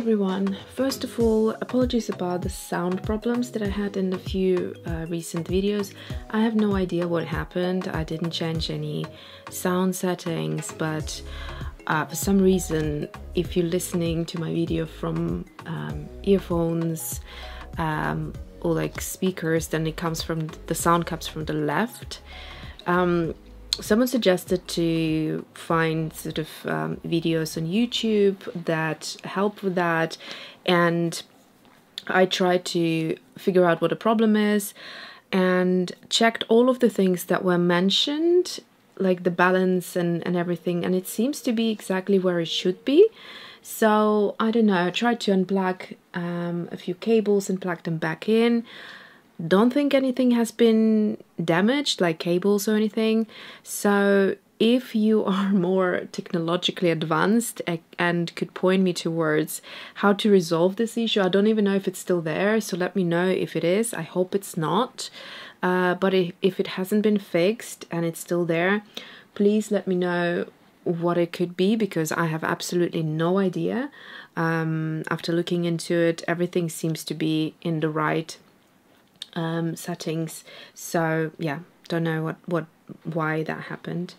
everyone. First of all, apologies about the sound problems that I had in a few recent videos. I have no idea what happened. I didn't change any sound settings, but for some reason, if you're listening to my video from earphones or like speakers, then it comes from the sound comes from the left. Someone suggested to find sort of videos on YouTube that help with that, and I tried to figure out what the problem is and checked all of the things that were mentioned, like the balance and everything, and it seems to be exactly where it should be. So I don't know, I tried to unplug a few cables and plug them back in. Don't think anything has been damaged, like cables or anything. So if you are more technologically advanced and could point me towards how to resolve this issue, I don't even know if it's still there, so let me know if it is. I hope it's not. But if it hasn't been fixed and it's still there, please let me know what it could be, because I have absolutely no idea. After looking into it, everything seems to be in the right settings, so yeah, don't know why that happened.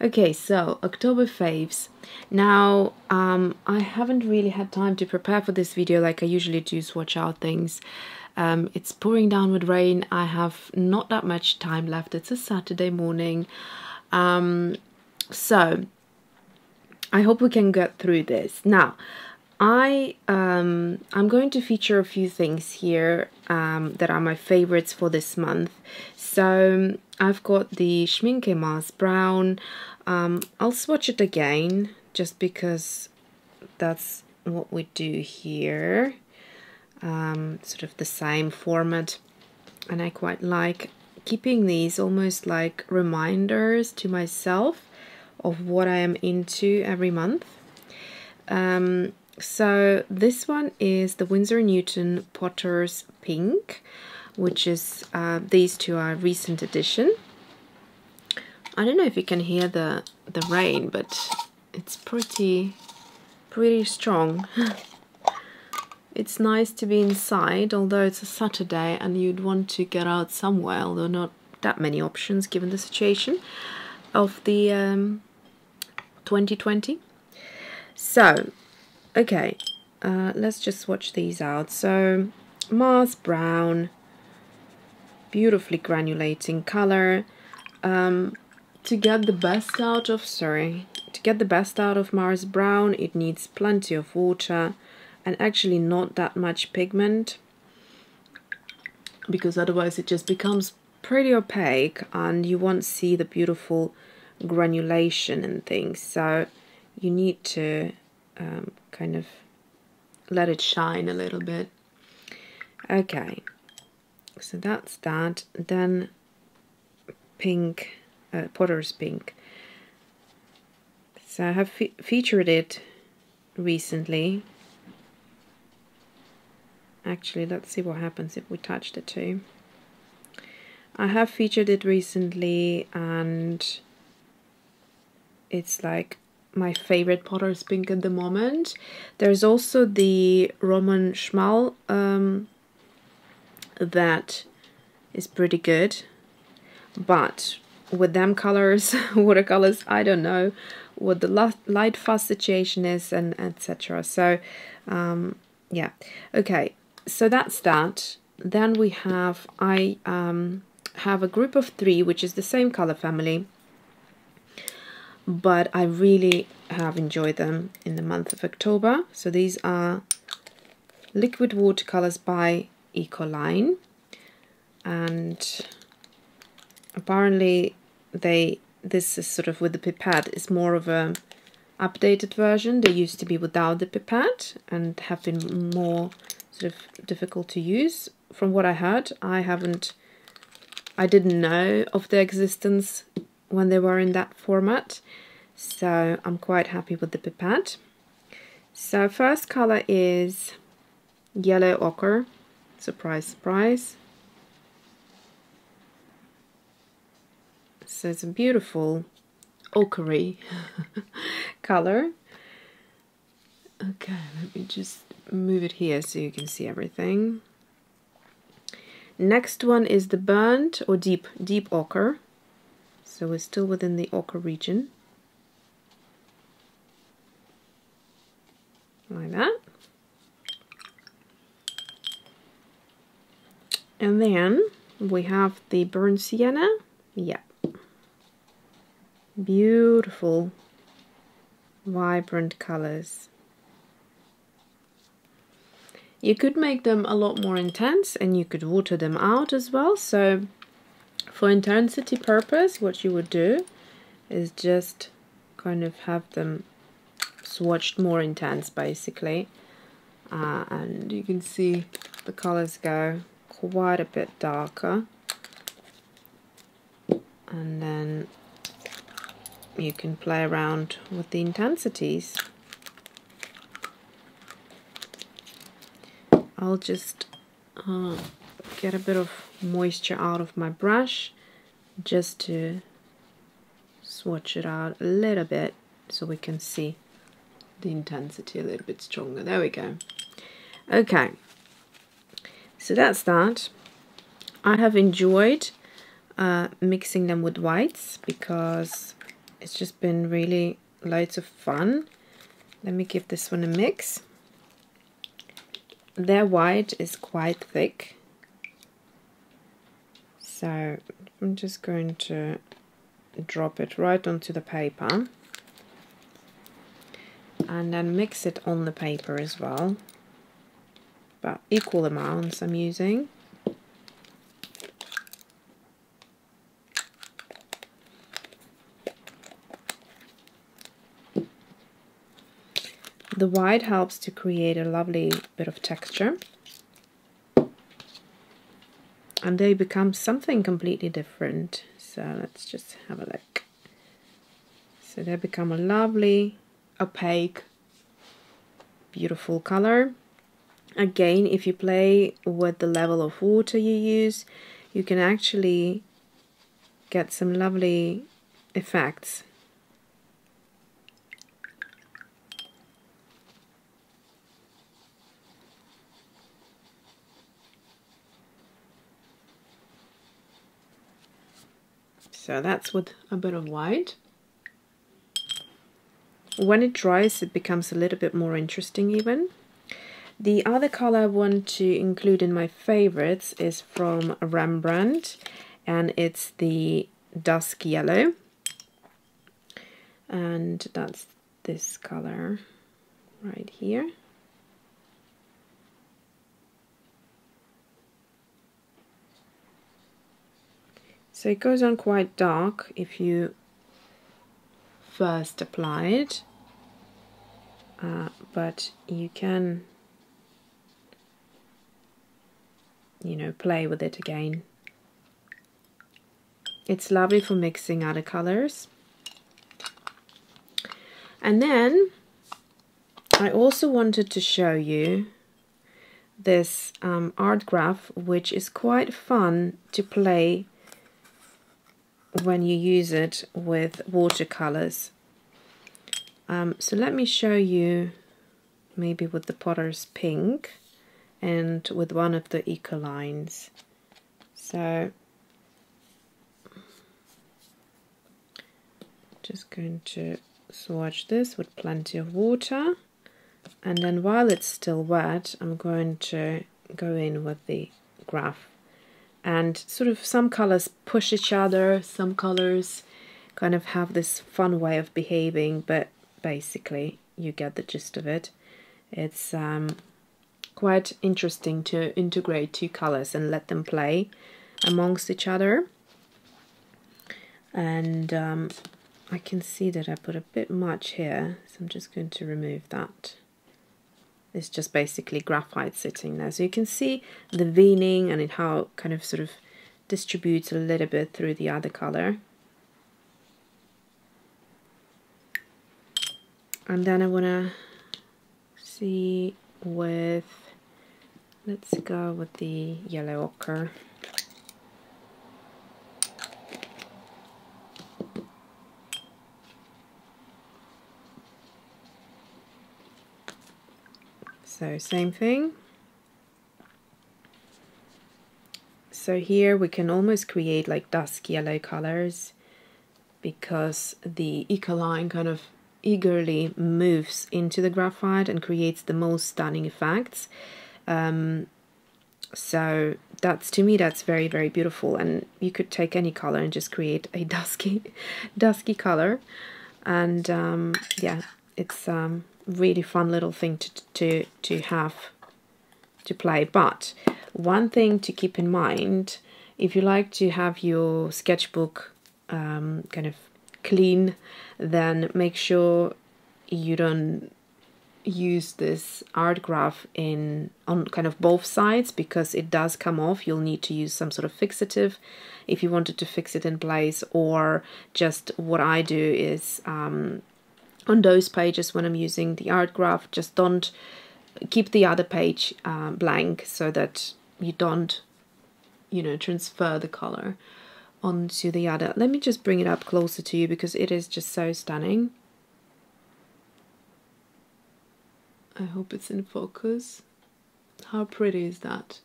Okay, so October faves. Now I haven't really had time to prepare for this video like I usually do, swatch out things. It's pouring down with rain. I have not that much time left. It's a Saturday morning, so I hope we can get through this. Now I'm going to feature a few things here that are my favorites for this month. So I've got the Schmincke Mars Brown. I'll swatch it again just because that's what we do here. Sort of the same format, and I quite like keeping these almost like reminders to myself of what I am into every month. So this one is the Winsor Newton Potter's Pink, which is, these two are recent edition. I don't know if you can hear the rain, but it's pretty strong. It's nice to be inside, although it's a Saturday and you'd want to get out somewhere, although not that many options given the situation of the 2020. So okay, let's just swatch these out. So Mars Brown, beautifully granulating color. To get the best out of Mars Brown, it needs plenty of water and actually not that much pigment, because otherwise it just becomes pretty opaque and you won't see the beautiful granulation and things. So you need to kind of let it shine a little bit. Okay, so that's that. Then pink, Potter's Pink. So I have featured it recently. Actually, let's see what happens if we touch the two. I have featured it recently and it's like my favorite Potter's Pink at the moment. There's also the Roman Schmal that is pretty good, but with them colors, watercolors, I don't know what the Lightfast situation is, and etc. So yeah, okay, so that's that. Then we have, I have a group of 3, which is the same color family, but I really have enjoyed them in the month of October. So these are Liquid Watercolours by Ecoline, and apparently this is sort of with the pipette is more of a updated version. They used to be without the pipette and have been more sort of difficult to use. From what I heard, I didn't know of their existence when they were in that format, so I'm quite happy with the pipette. So first color is Yellow Ochre, surprise surprise. So it's a beautiful ochre color. Okay, let me just move it here so you can see everything. Next one is the burnt or deep ochre. So we're still within the ochre region. Like that. And then we have the burnt sienna. Yeah. Beautiful, vibrant colors. You could make them a lot more intense and you could water them out as well. So for intensity purpose, what you would do is just kind of have them swatched more intense basically. And you can see the colors go quite a bit darker. And then you can play around with the intensities. I'll just get a bit of moisture out of my brush just to swatch it out a little bit so we can see the intensity a little bit stronger. There we go. Okay, so that's that. I have enjoyed mixing them with whites because it's just been really loads of fun. Let me give this one a mix. Their white is quite thick, so I'm just going to drop it right onto the paper and then mix it on the paper as well, about equal amounts I'm using. The white helps to create a lovely bit of texture, and they become something completely different. So let's just have a look. So they become a lovely, opaque, beautiful color. Again, if you play with the level of water you use, you can actually get some lovely effects. So that's with a bit of white. When it dries, it becomes a little bit more interesting even. The other color I want to include in my favorites is from Rembrandt, and it's the dusk yellow. And that's this color right here. So it goes on quite dark if you first apply it, but you can, you know, play with it again. It's lovely for mixing other colors. And then I also wanted to show you this ArtGraf, which is quite fun to play when you use it with watercolors. So let me show you maybe with the Potter's Pink and with one of the Ecolines. So just going to swatch this with plenty of water, and then while it's still wet I'm going to go in with the graph. And sort of some colors push each other, some colors kind of have this fun way of behaving, but basically you get the gist of it. It's quite interesting to integrate two colors and let them play amongst each other. And I can see that I put a bit much here, so I'm just going to remove that. It's just basically graphite sitting there. So you can see the veining and how it kind of sort of distributes a little bit through the other color. And then I want to see with, let's go with the yellow ochre. So same thing. So here we can almost create like dusk yellow colors because the Ecoline kind of eagerly moves into the graphite and creates the most stunning effects. So that's, to me, that's very, very beautiful, and you could take any color and just create a dusky color. And yeah, it's really fun little thing to have to play. But one thing to keep in mind, if you like to have your sketchbook kind of clean, then make sure you don't use this ArtGraf on kind of both sides, because it does come off. You'll need to use some sort of fixative if you wanted to fix it in place, or just what I do is on those pages when I'm using the ArtGraf, just don't keep the other page blank, so that you don't, you know, transfer the color onto the other. Let me just bring it up closer to you because it is just so stunning. I hope it's in focus. How pretty is that?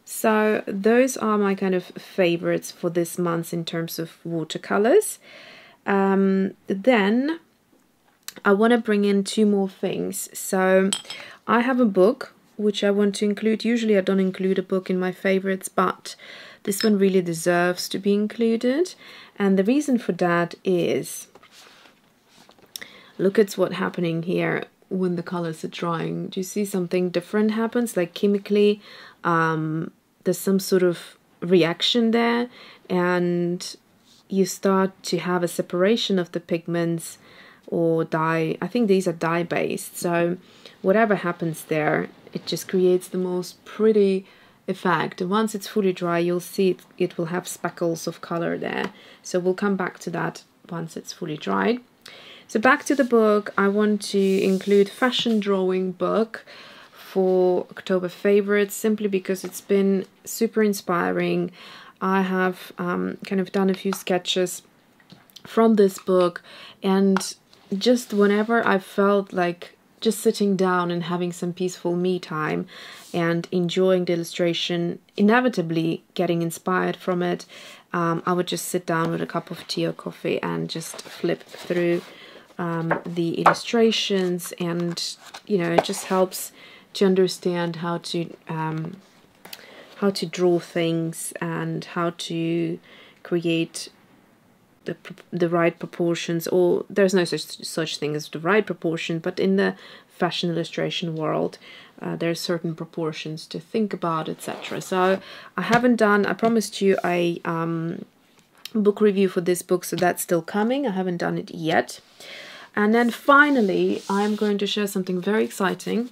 So those are my kind of favorites for this month in terms of watercolors. Then I want to bring in two more things. So I have a book which I want to include. Usually I don't include a book in my favorites, but this one really deserves to be included. And the reason for that is, look at what's happening here when the colors are drying. Do you see something different happens? Like chemically, there's some sort of reaction there, and you start to have a separation of the pigments or dye. I think these are dye based. So whatever happens there, it just creates the most pretty effect. And once it's fully dry, you'll see it will have speckles of color there. So we'll come back to that once it's fully dried. So back to the book, I want to include fashion drawing book for October favorites, simply because it's been super inspiring. I have kind of done a few sketches from this book, and just whenever I felt like just sitting down and having some peaceful me time and enjoying the illustration, inevitably getting inspired from it, I would just sit down with a cup of tea or coffee and just flip through the illustrations, and you know, it just helps to understand how to draw things and how to create the right proportions. Or there's no such thing as the right proportion, but in the fashion illustration world, there's certain proportions to think about, etc. So I haven't done, I promised you a book review for this book, so that's still coming. I haven't done it yet. And then finally, I'm going to share something very exciting.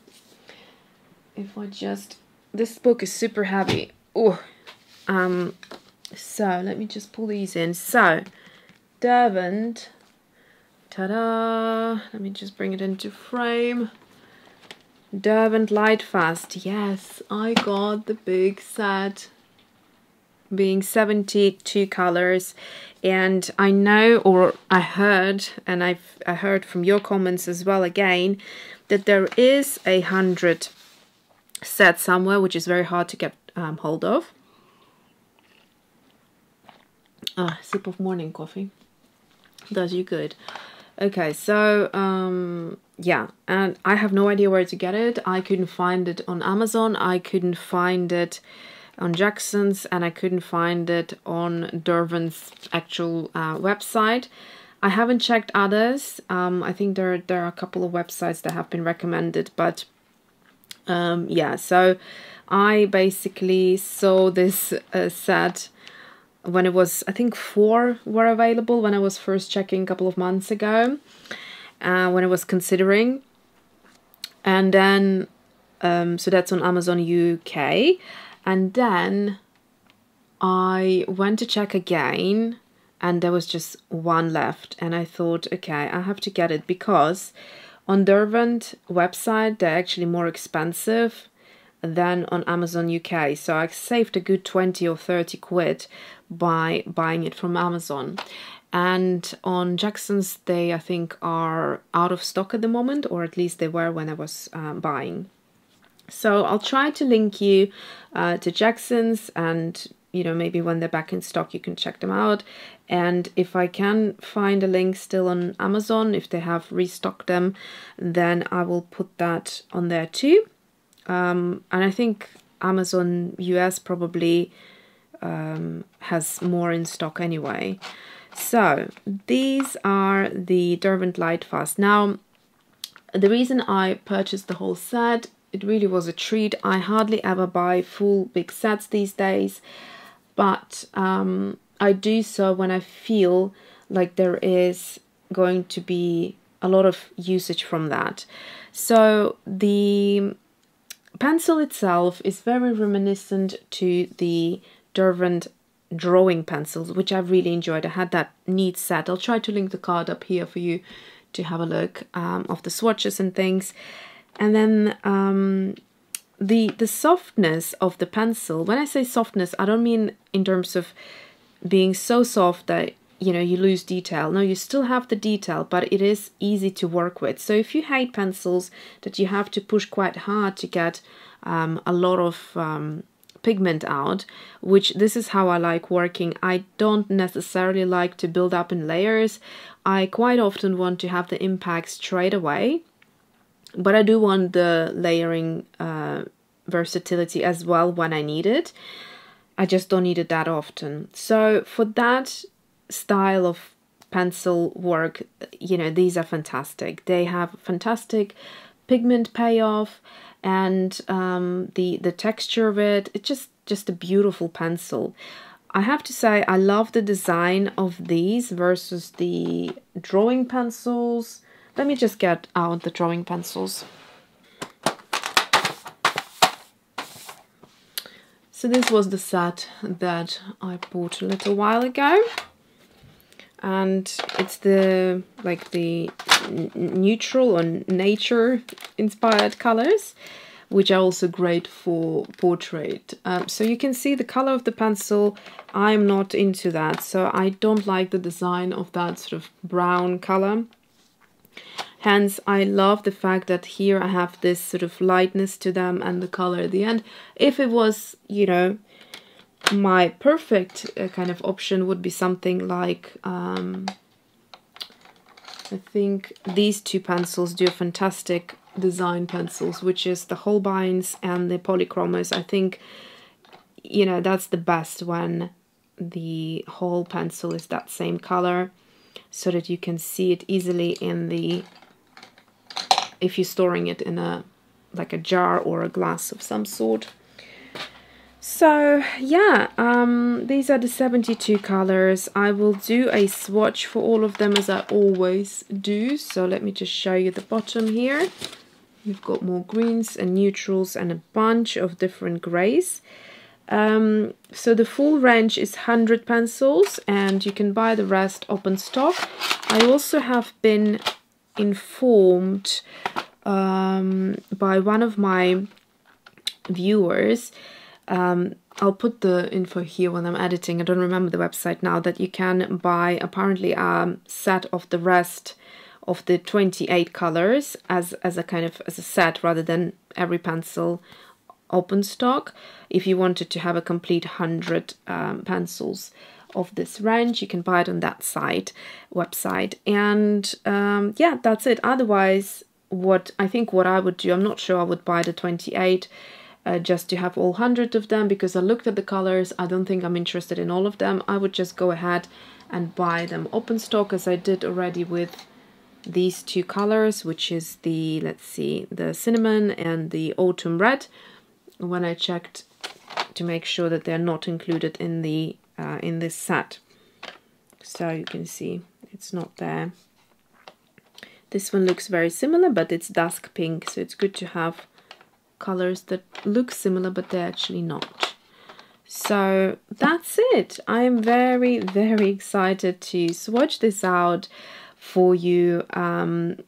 If I just, this book is super heavy. Oh, so let me just pull these in. So, Derwent, ta-da! Let me just bring it into frame. Derwent Lightfast. Yes, I got the big set, being 72 colors. And I know, or I heard, and I heard from your comments as well again, that there is 100 set somewhere, which is very hard to get hold of. Sip of morning coffee does you good. Okay, so yeah, and I have no idea where to get it. I couldn't find it on Amazon, I couldn't find it on Jackson's, and I couldn't find it on Derwent's actual website. I haven't checked others. I think there are a couple of websites that have been recommended, but yeah, so I basically saw this set when it was, I think 4 were available when I was first checking a couple of months ago, when I was considering. And then, so that's on Amazon UK. And then I went to check again, and there was just 1 left. And I thought, okay, I have to get it, because on Derwent website, they're actually more expensive than on Amazon UK. So I saved a good 20 or 30 quid by buying it from Amazon. and on Jackson's they, I think, are out of stock at the moment, or at least they were when I was buying. So I'll try to link you to Jackson's, and you know, maybe when they're back in stock you can check them out. And if I can find a link still on Amazon, if they have restocked them, then I will put that on there too. And I think Amazon US probably has more in stock anyway. So these are the Derwent Lightfast. Now, the reason I purchased the whole set, it really was a treat. I hardly ever buy full big sets these days, but I do so when I feel like there is going to be a lot of usage from that. So the pencil itself is very reminiscent to the Derwent drawing pencils, which I've really enjoyed. I had that neat set. I'll try to link the card up here for you to have a look of the swatches and things. And then the softness of the pencil. When I say softness, I don't mean in terms of being so soft that, you know, you lose detail. No, you still have the detail, but it is easy to work with. So if you hate pencils that you have to push quite hard to get a lot of pigment out, which this is how I like working. I don't necessarily like to build up in layers. I quite often want to have the impact straight away, but I do want the layering versatility as well when I need it. I just don't need it that often. So for that style of pencil work, you know, these are fantastic. They have fantastic pigment payoff, and the texture of it, it's just a beautiful pencil. I have to say I love the design of these versus the drawing pencils. Let me just get out the drawing pencils. So this was the set that I bought a little while ago, and it's the neutral or nature inspired colors, which are also great for portrait. So you can see the color of the pencil. I'm not into that, so I don't like the design of that sort of brown color. Hence, I love the fact that here I have this sort of lightness to them and the color at the end. If it was, you know, my perfect kind of option would be something like, I think these two pencils do fantastic design pencils, which is the Holbeins and the Polychromos. I think, you know, that's the best when the whole pencil is that same color, so that you can see it easily in the, if you're storing it in a, like a jar or a glass of some sort. So yeah, these are the 72 colors. I will do a swatch for all of them as I always do. So let me just show you the bottom here. You've got more greens and neutrals and a bunch of different grays. So the full range is 100 pencils, and you can buy the rest open stock. I also have been informed by one of my viewers, I'll put the info here when I'm editing, I don't remember the website now, that you can buy apparently a set of the rest of the 28 colors as a kind of as a set, rather than every pencil open stock. If you wanted to have a complete 100 pencils of this range, you can buy it on that website. And yeah, that's it. Otherwise, what I would do, I'm not sure I would buy the 28 just to have all 100 of them, because I looked at the colors. I don't think I'm interested in all of them. I would just go ahead and buy them open stock, as I did already with these two colors, which is the, let's see, the cinnamon and the autumn red, when I checked to make sure that they're not included in the in this set. So you can see it's not there. This one looks very similar, but it's dusk pink, so it's good to have colors that look similar but they're actually not. So that's it. I am very, very excited to swatch this out for you, and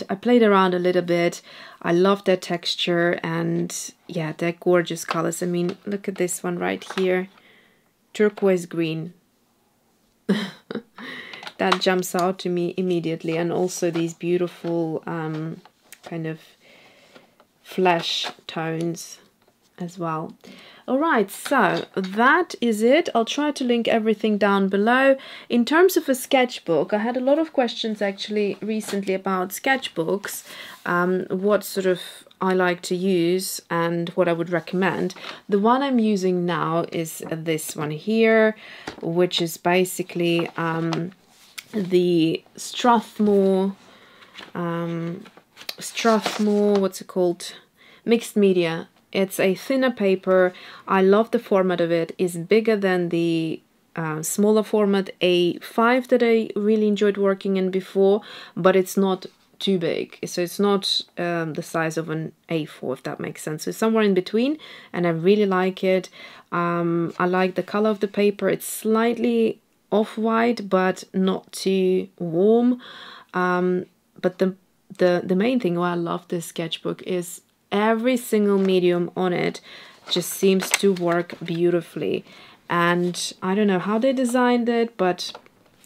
I played around a little bit. I love their texture, and yeah, they're gorgeous colors. I mean, look at this one right here, turquoise green. that jumps out to me immediately, and also these beautiful kind of flesh tones as well. Alright, so that is it. I'll try to link everything down below. In terms of a sketchbook, I had a lot of questions actually recently about sketchbooks, what sort of I like to use and what I would recommend. The one I'm using now is this one here, which is basically the Strathmore, what's it called? Mixed Media. It's a thinner paper. I love the format of it. It's bigger than the smaller format A5 that I really enjoyed working in before, but it's not too big. So it's not the size of an A4, if that makes sense. So it's somewhere in between, and I really like it. I like the color of the paper. It's slightly off-white, but not too warm. But the main thing why I love this sketchbook is every single medium on it just seems to work beautifully. And I don't know how they designed it, but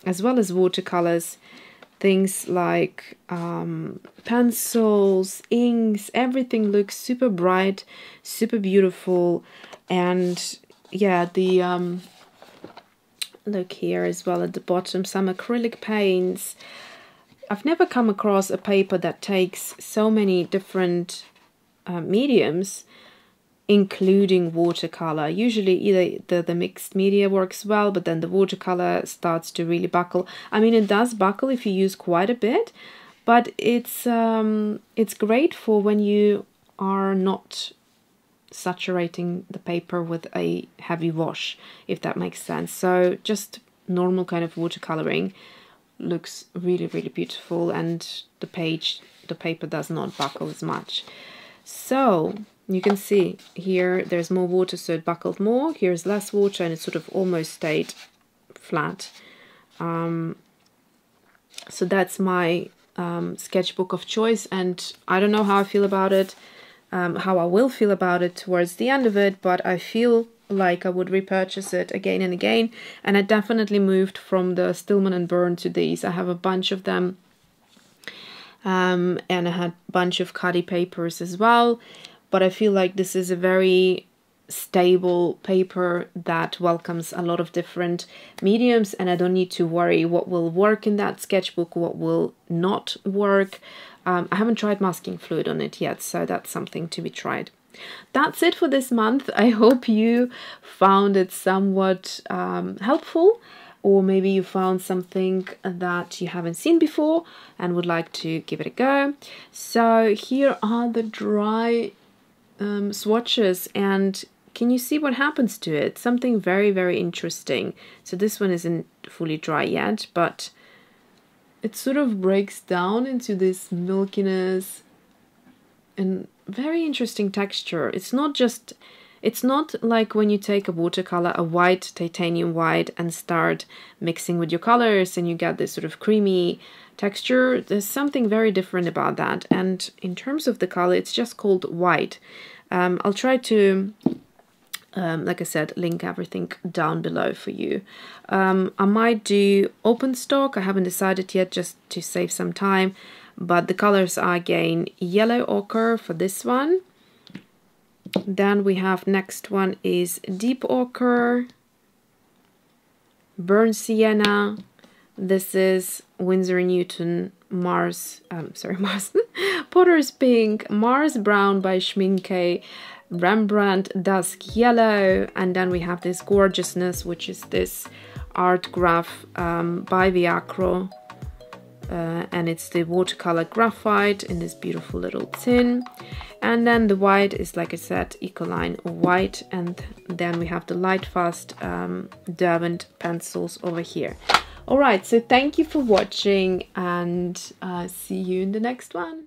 as well as watercolors, things like pencils, inks, everything looks super bright, super beautiful. And yeah, the look here as well at the bottom, some acrylic paints. I've never come across a paper that takes so many different mediums, including watercolor. Usually either the mixed media works well, but then the watercolor starts to really buckle. I mean, it does buckle if you use quite a bit, but it's great for when you are not saturating the paper with a heavy wash, if that makes sense. So just normal kind of watercoloring looks really, really beautiful, and the paper does not buckle as much. So you can see here there's more water, so it buckled more. Here's less water, and it sort of almost stayed flat. So that's my sketchbook of choice, and I don't know how I feel about it, how I will feel about it towards the end of it, but I feel like I would repurchase it again and again. And I definitely moved from the Stillman and Burn to these. I have a bunch of them. And I had a bunch of Cuddy papers as well, but I feel like this is a very stable paper that welcomes a lot of different mediums, and I don't need to worry what will work in that sketchbook, what will not work. I haven't tried masking fluid on it yet, so that's something to be tried. That's it for this month. I hope you found it somewhat helpful, or maybe you found something that you haven't seen before and would like to give it a go. So here are the dry swatches, and can you see what happens to it? Something very, very interesting. So this one isn't fully dry yet, but it sort of breaks down into this milkiness and very interesting texture. It's not like when you take a watercolor, a white, titanium white, and start mixing with your colors and you get this sort of creamy texture. There's something very different about that. And in terms of the color, it's just called white. I'll try to, like I said, link everything down below for you. I might do open stock. I haven't decided yet, just to save some time. But the colors are again yellow ochre for this one. Then we have next one is deep ochre, burnt sienna. This is Winsor & Newton Mars Potter's Pink, Mars Brown by Schmincke, Rembrandt Dusk Yellow, and then we have this gorgeousness, which is this ArtGraf by Viacro. And it's the watercolor graphite in this beautiful little tin. And then the white is, like I said, Ecoline white. And then we have the Lightfast Derwent pencils over here. Alright, so thank you for watching, and see you in the next one.